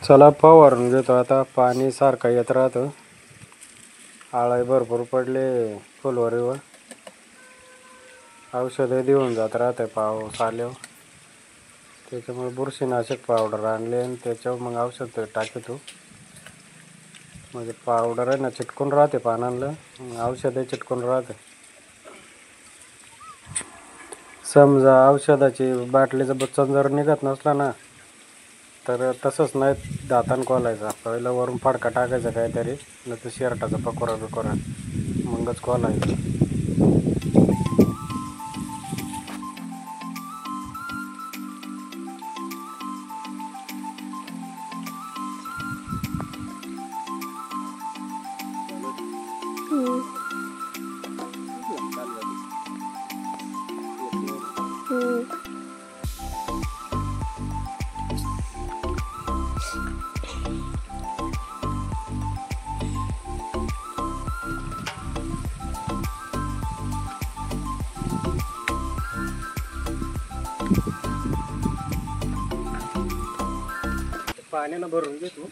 चला फवारून घेतो आता. पाणी सारखं येत राहतं. आळाई भरपूर पडले फुलवरीवर. औषधं देऊन जात राहते पाऊस आल्यावर. त्याच्यामुळे बुरशीनाशक पावडर आणले आणि त्याच्यावर मग औषध टाकतो. म्हणजे पावडर आहे ना चिटकून राहते पानांना, औषधं चिटकून राहते. समजा औषधाची बाटलीचं बच्चन जर निघत नसला ना, तर तसंच नाही दातान खोलायचा. पहिलं वरून फडका टाकायचा काहीतरी, नाही तर शर्टाचा पकोरा बिकोरा, मगच खोलायचं. पाण्यानं भरून घेतो.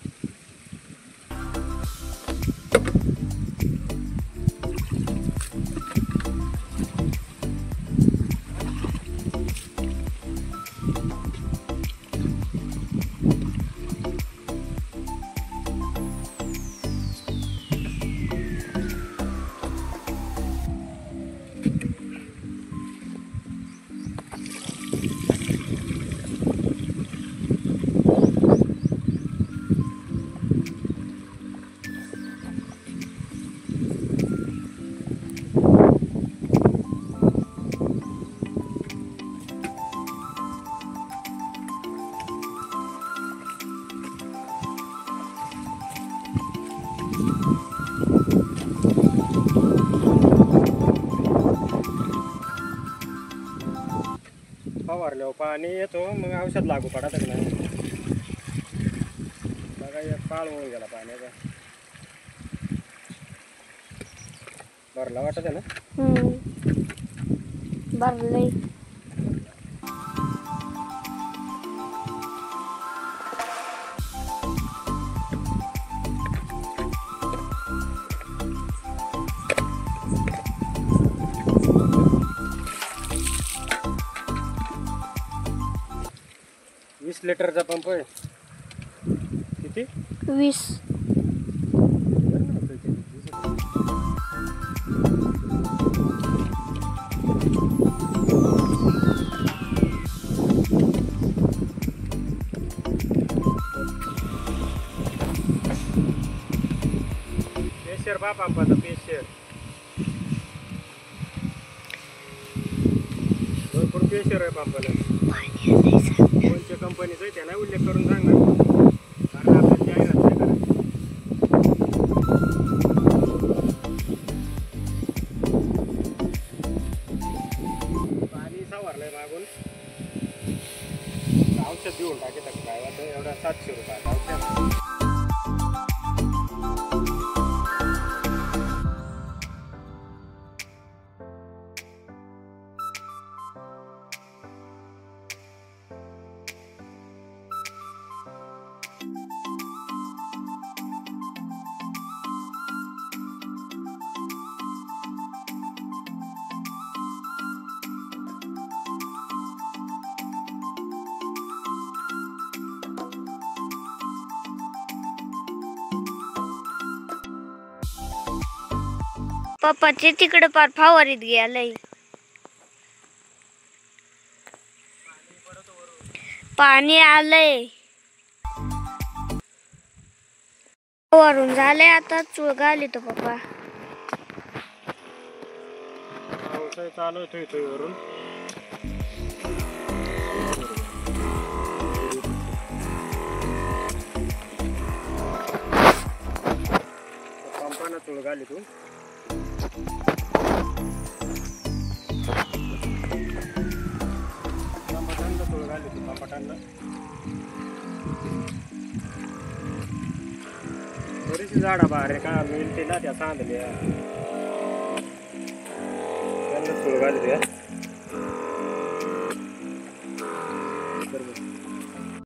फवारल्यावर पाणी येतो, मग औषध लागू पडत नाही. बघा एक पाळ होऊन गेला पाण्याचा. भरला वाटत आहे ना? भरलंय. लिटरचा पंप आहे. किती? 20. पेशर बा पंपाचा पेशर भरपूर पेशर आहे पंपाला. कोणत्या कंपनीचा आहे त्याला उल्लेख करून सांग ना, कारण आपल्याला जाहिरात नाही करायची. पाणी सावरलंय मागून. औषध देऊन टाकेल काय वाटतं. एवढा 700 रुपयाचं औषध. पप्पाचे तिकडे पार फवारीत गेलंय. पाणी आलंय. वरून झालंय आता. चूळ घाली तो पप्पा. पाऊस चालू होतोय वरून. पंपानं चूळ घाली तू. बरीच झाडा बाहेर का मिळते ना त्या सांदल्या. त्यांना सुळ घाली द्या.